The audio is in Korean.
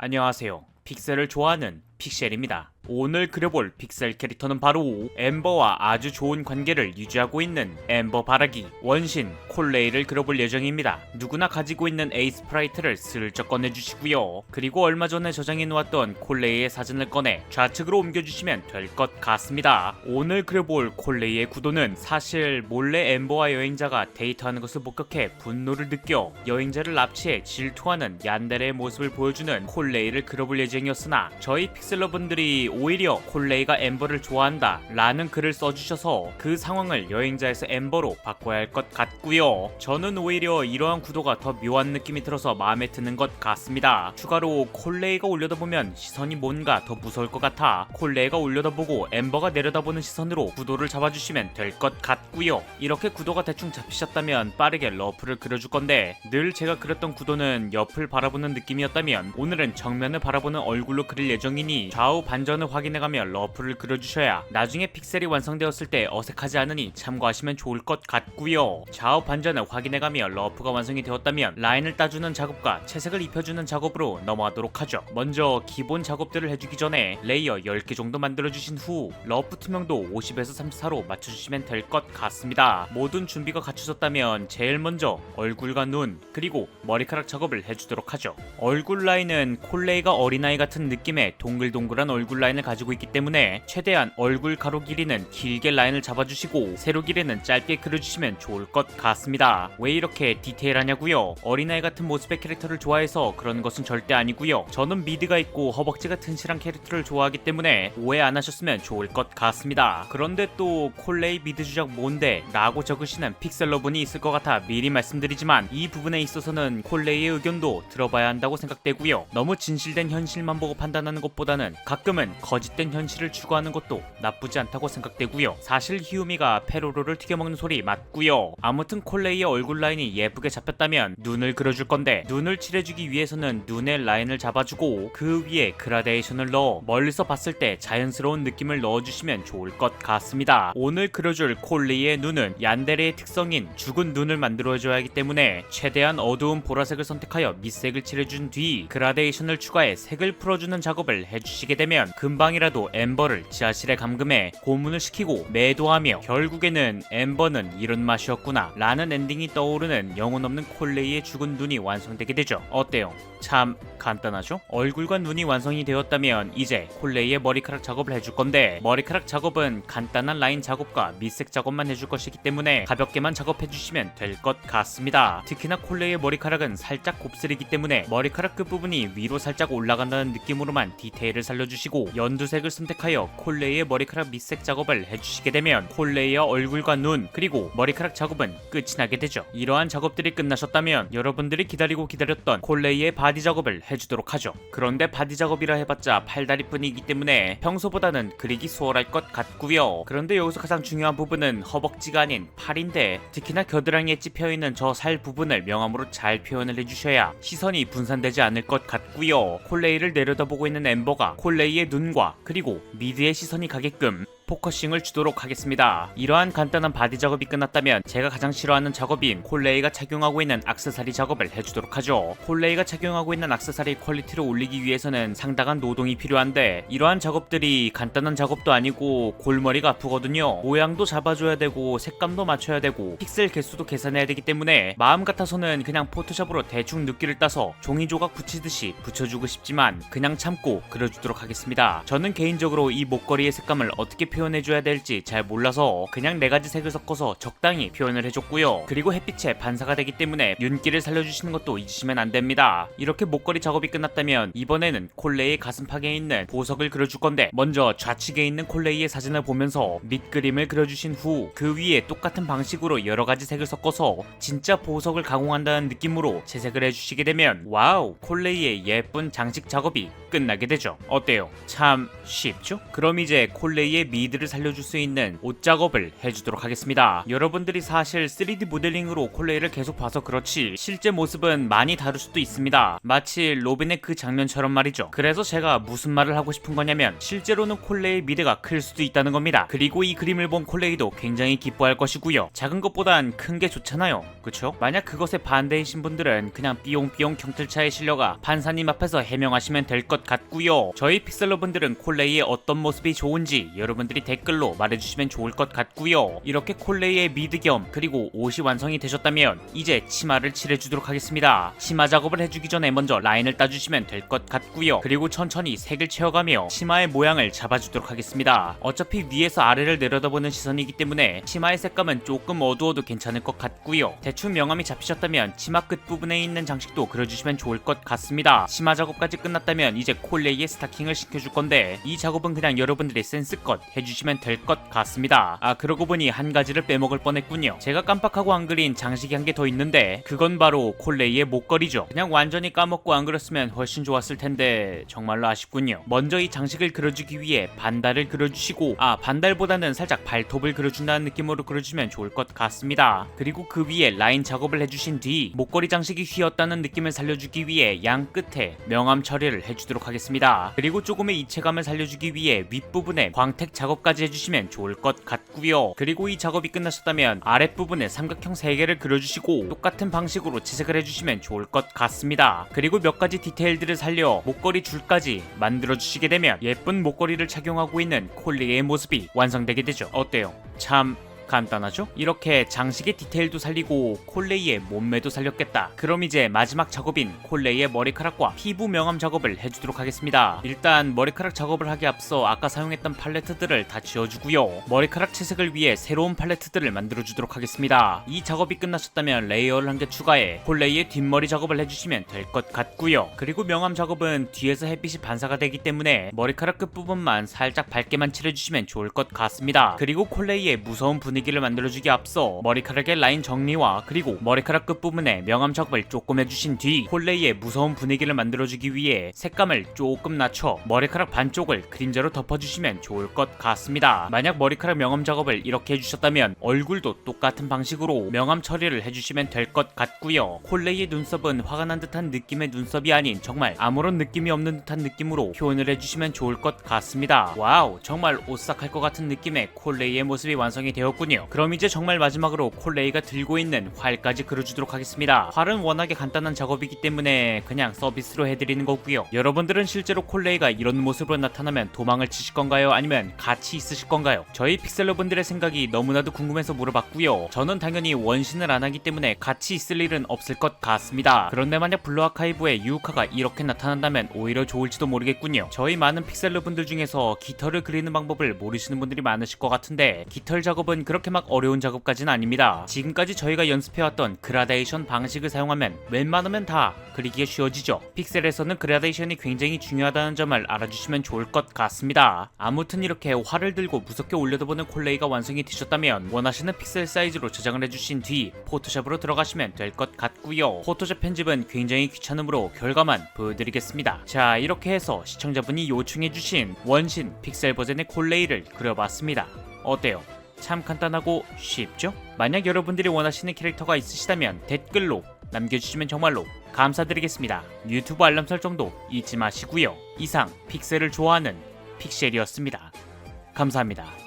안녕하세요. 픽셀을 좋아하는 픽셀입니다. 오늘 그려볼 픽셀 캐릭터는 바로 엠버와 아주 좋은 관계를 유지하고 있는 엠버 바라기 원신 콜레이를 그려볼 예정입니다. 누구나 가지고 있는 A 스프라이트를 슬쩍 꺼내주시고요. 그리고 얼마 전에 저장해 놓았던 콜레이의 사진을 꺼내 좌측으로 옮겨주시면 될 것 같습니다. 오늘 그려볼 콜레이의 구도는 사실 몰래 엠버와 여행자가 데이트하는 것을 목격해 분노를 느껴 여행자를 납치해 질투하는 얀데레의 모습을 보여주는 콜레이를 그려볼 예정이었으나 저희 픽셀러분들이 오히려 콜레이가 엠버를 좋아한다 라는 글을 써주셔서 그 상황을 여행자에서 엠버로 바꿔야 할 것 같고요. 저는 오히려 이러한 구도가 더 묘한 느낌이 들어서 마음에 드는 것 같습니다. 추가로 콜레이가 올려다보면 시선이 뭔가 더 무서울 것 같아 콜레이가 올려다보고 엠버가 내려다보는 시선으로 구도를 잡아주시면 될 것 같고요. 이렇게 구도가 대충 잡히셨다면 빠르게 러프를 그려줄 건데 늘 제가 그렸던 구도는 옆을 바라보는 느낌이었다면 오늘은 정면을 바라보는 얼굴로 그릴 예정이니 좌우 반전을 확인해가며 러프를 그려주셔야 나중에 픽셀이 완성되었을 때 어색하지 않으니 참고하시면 좋을 것 같고요. 좌우 반전을 확인해가며 러프가 완성이 되었다면 라인을 따주는 작업과 채색을 입혀주는 작업으로 넘어가도록 하죠. 먼저 기본 작업들을 해주기 전에 레이어 10개 정도 만들어주신 후 러프 투명도 50에서 34로 맞춰주시면 될 것 같습니다. 모든 준비가 갖춰졌다면 제일 먼저 얼굴과 눈 그리고 머리카락 작업을 해주도록 하죠. 얼굴 라인은 콜레이가 어린아이 같은 느낌의 동글동글한 얼굴 라인을 가지고 있기 때문에 최대한 얼굴 가로 길이는 길게 라인을 잡아주시고 세로 길이는 짧게 그려주시면 좋을 것 같습니다. 왜 이렇게 디테일하냐고요? 어린아이 같은 모습의 캐릭터를 좋아해서 그런 것은 절대 아니고요. 저는 미드가 있고 허벅지가 튼실한 캐릭터를 좋아하기 때문에 오해 안 하셨으면 좋을 것 같습니다. 그런데 또 콜레이 미드 주작 뭔데? 라고 적으시는 픽셀러분이 있을 것 같아 미리 말씀드리지만 이 부분에 있어서는 콜레이의 의견도 들어봐야 한다고 생각되고요. 너무 진실된 현실만 보고 판단하는 것보다는 가끔은 거짓된 현실을 추구하는 것도 나쁘지 않다고 생각되고요. 사실 히우미가 페로로를 튀겨먹는 소리 맞고요. 아무튼 콜레이의 얼굴 라인이 예쁘게 잡혔다면 눈을 그려줄 건데 눈을 칠해주기 위해서는 눈의 라인을 잡아주고 그 위에 그라데이션을 넣어 멀리서 봤을 때 자연스러운 느낌을 넣어주시면 좋을 것 같습니다. 오늘 그려줄 콜레이의 눈은 얀데레의 특성인 죽은 눈을 만들어줘야 하기 때문에 최대한 어두운 보라색을 선택하여 밑색을 칠해준 뒤 그라데이션을 추가해 색을 풀어주는 작업을 해주시게 되면 금방이라도 엠버를 지하실에 감금해 고문을 시키고 매도하며 결국에는 엠버는 이런 맛이었구나 라는 엔딩이 떠오르는 영혼 없는 콜레이의 죽은 눈이 완성되게 되죠. 어때요? 참 간단하죠? 얼굴과 눈이 완성이 되었다면 이제 콜레이의 머리카락 작업을 해줄 건데 머리카락 작업은 간단한 라인 작업과 밑색 작업만 해줄 것이기 때문에 가볍게만 작업해주시면 될 것 같습니다. 특히나 콜레이의 머리카락은 살짝 곱슬이기 때문에 머리카락 끝부분이 위로 살짝 올라간다는 느낌으로만 디테일을 살려주시고 연두색을 선택하여 콜레이의 머리카락 밑색 작업을 해주시게 되면 콜레이의 얼굴과 눈 그리고 머리카락 작업은 끝이 나게 되죠. 이러한 작업들이 끝나셨다면 여러분들이 기다렸던 콜레이의 바디 작업을 해주도록 하죠. 그런데 바디 작업이라 해봤자 팔다리뿐이기 때문에 평소보다는 그리기 수월할 것 같고요. 그런데 여기서 가장 중요한 부분은 허벅지가 아닌 팔인데 특히나 겨드랑이에 찝혀있는 저 살 부분을 명암으로 잘 표현을 해주셔야 시선이 분산되지 않을 것 같고요. 콜레이를 내려다보고 있는 엠버가 콜레이의 눈과 그리고 미드의 시선이 가게끔 포커싱을 주도록 하겠습니다. 이러한 간단한 바디 작업이 끝났다면 제가 가장 싫어하는 작업인 콜레이가 착용하고 있는 액세서리 작업을 해주도록 하죠. 콜레이가 착용하고 있는 액세서리 퀄리티를 올리기 위해서는 상당한 노동이 필요한데 이러한 작업들이 간단한 작업도 아니고 골머리가 아프거든요. 모양도 잡아줘야 되고 색감도 맞춰야 되고 픽셀 개수도 계산해야 되기 때문에 마음 같아서는 그냥 포토샵으로 대충 눕기를 따서 종이 조각 붙이듯이 붙여주고 싶지만 그냥 참고 그려주도록 하겠습니다. 저는 개인적으로 이 목걸이의 색감을 어떻게 표현해줘야 될지 잘 몰라서 그냥 4가지 색을 섞어서 적당히 표현을 해줬고요. 그리고 햇빛에 반사가 되기 때문에 윤기를 살려주시는 것도 잊으시면 안됩니다. 이렇게 목걸이 작업이 끝났다면 이번에는 콜레이의 가슴팍에 있는 보석을 그려줄 건데 먼저 좌측에 있는 콜레이의 사진을 보면서 밑그림을 그려주신 후 그 위에 똑같은 방식으로 여러가지 색을 섞어서 진짜 보석을 가공한다는 느낌으로 채색을 해주시게 되면 와우! 콜레이의 예쁜 장식 작업이 끝나게 되죠. 어때요? 참 쉽죠? 그럼 이제 콜레이의 미드를 살려줄 수 있는 옷 작업을 해주도록 하겠습니다. 여러분들이 사실 3D 모델링으로 콜레이를 계속 봐서 그렇지 실제 모습은 많이 다를 수도 있습니다. 마치 로빈의 그 장면처럼 말이죠. 그래서 제가 무슨 말을 하고 싶은 거냐면 실제로는 콜레이의 미드가 클 수도 있다는 겁니다. 그리고 이 그림을 본 콜레이도 굉장히 기뻐할 것이고요. 작은 것보단 큰 게 좋잖아요. 그쵸? 만약 그것에 반대이신 분들은 그냥 삐용삐용 경틀차에 실려가 판사님 앞에서 해명하시면 될 것 같고요. 저희 픽셀러분들은 콜레이의 어떤 모습이 좋은지 여러분들이 댓글로 말해주시면 좋을 것 같고요. 이렇게 콜레이의 미드 겸 그리고 옷이 완성이 되셨다면 이제 치마를 칠해주도록 하겠습니다. 치마 작업을 해주기 전에 먼저 라인을 따주시면 될 것 같고요. 그리고 천천히 색을 채워가며 치마의 모양을 잡아주도록 하겠습니다. 어차피 위에서 아래를 내려다보는 시선이기 때문에 치마의 색감은 조금 어두워도 괜찮을 것 같고요. 대충 명암이 잡히셨다면 치마 끝부분에 있는 장식도 그려주시면 좋을 것 같습니다. 치마 작업까지 끝났다면 이제 콜레이의 스타킹을 시켜줄 건데 이 작업은 그냥 여러분들이 센스껏 해주시면 될 것 같습니다. 아 그러고 보니 한 가지를 빼먹을 뻔했군요. 제가 깜빡하고 안 그린 장식이 한 개 더 있는데 그건 바로 콜레이의 목걸이죠. 그냥 완전히 까먹고 안 그렸으면 훨씬 좋았을 텐데 정말로 아쉽군요. 먼저 이 장식을 그려주기 위해 반달을 그려주시고 반달보다는 살짝 발톱을 그려준다는 느낌으로 그려주면 좋을 것 같습니다. 그리고 그 위에 라인 작업을 해주신 뒤 목걸이 장식이 휘었다는 느낌을 살려주기 위해 양 끝에 명암 처리를 해주도록 하겠습니다. 그리고 조금의 입체감을 살려주기 위해 윗부분에 광택 작업까지 해주시면 좋을 것 같고요. 그리고 이 작업이 끝나셨다면 아랫부분에 삼각형 3개를 그려주시고 똑같은 방식으로 채색을 해주시면 좋을 것 같습니다. 그리고 몇 가지 디테일들을 살려 목걸이 줄까지 만들어주시게 되면 예쁜 목걸이를 착용하고 있는 콜레이의 모습이 완성되게 되죠. 어때요? 참 간단하죠? 이렇게 장식의 디테일도 살리고 콜레이의 몸매도 살렸겠다. 그럼 이제 마지막 작업인 콜레이의 머리카락과 피부 명암 작업을 해주도록 하겠습니다. 일단 머리카락 작업을 하기 앞서 아까 사용했던 팔레트들을 다 지워주고요. 머리카락 채색을 위해 새로운 팔레트들을 만들어주도록 하겠습니다. 이 작업이 끝나셨다면 레이어를 한 개 추가해 콜레이의 뒷머리 작업을 해주시면 될 것 같고요. 그리고 명암 작업은 뒤에서 햇빛이 반사가 되기 때문에 머리카락 끝부분만 살짝 밝게만 칠해주시면 좋을 것 같습니다. 그리고 콜레이의 무서운 분위기를 만들어주기 앞서 머리카락의 라인 정리와 그리고 머리카락 끝부분에 명암 작업을 조금 해주신 뒤 콜레이의 무서운 분위기를 만들어주기 위해 색감을 조금 낮춰 머리카락 반쪽을 그림자로 덮어주시면 좋을 것 같습니다. 만약 머리카락 명암 작업을 이렇게 해주셨다면 얼굴도 똑같은 방식으로 명암 처리를 해주시면 될 것 같고요. 콜레이의 눈썹은 화가 난 듯한 느낌의 눈썹이 아닌 정말 아무런 느낌이 없는 듯한 느낌으로 표현을 해주시면 좋을 것 같습니다. 와우, 정말 오싹할 것 같은 느낌의 콜레이의 모습이 완성이 되었군요. 그럼 이제 정말 마지막으로 콜레이가 들고 있는 활까지 그려주도록 하겠습니다. 활은 워낙에 간단한 작업이기 때문에 그냥 서비스로 해드리는 거고요. 여러분들은 실제로 콜레이가 이런 모습으로 나타나면 도망을 치실 건가요? 아니면 같이 있으실 건가요? 저희 픽셀러분들의 생각이 너무나도 궁금해서 물어봤고요. 저는 당연히 원신을 안 하기 때문에 같이 있을 일은 없을 것 같습니다. 그런데 만약 블루 아카이브에 유우카가 이렇게 나타난다면 오히려 좋을지도 모르겠군요. 저희 많은 픽셀러분들 중에서 깃털을 그리는 방법을 모르시는 분들이 많으실 것 같은데 깃털 작업은 그렇게 막 어려운 작업까지는 아닙니다. 지금까지 저희가 연습해왔던 그라데이션 방식을 사용하면 웬만하면 다 그리기가 쉬워지죠. 픽셀에서는 그라데이션이 굉장히 중요하다는 점을 알아주시면 좋을 것 같습니다. 아무튼 이렇게 활을 들고 무섭게 올려다보는 콜레이가 완성이 되셨다면 원하시는 픽셀 사이즈로 저장을 해주신 뒤 포토샵으로 들어가시면 될 것 같고요. 포토샵 편집은 굉장히 귀찮으므로 결과만 보여드리겠습니다. 자, 이렇게 해서 시청자분이 요청해주신 원신 픽셀 버전의 콜레이를 그려봤습니다. 어때요? 참 간단하고 쉽죠? 만약 여러분들이 원하시는 캐릭터가 있으시다면 댓글로 남겨주시면 정말로 감사드리겠습니다. 유튜브 알람 설정도 잊지 마시고요. 이상 픽셀을 좋아하는 픽셀이었습니다. 감사합니다.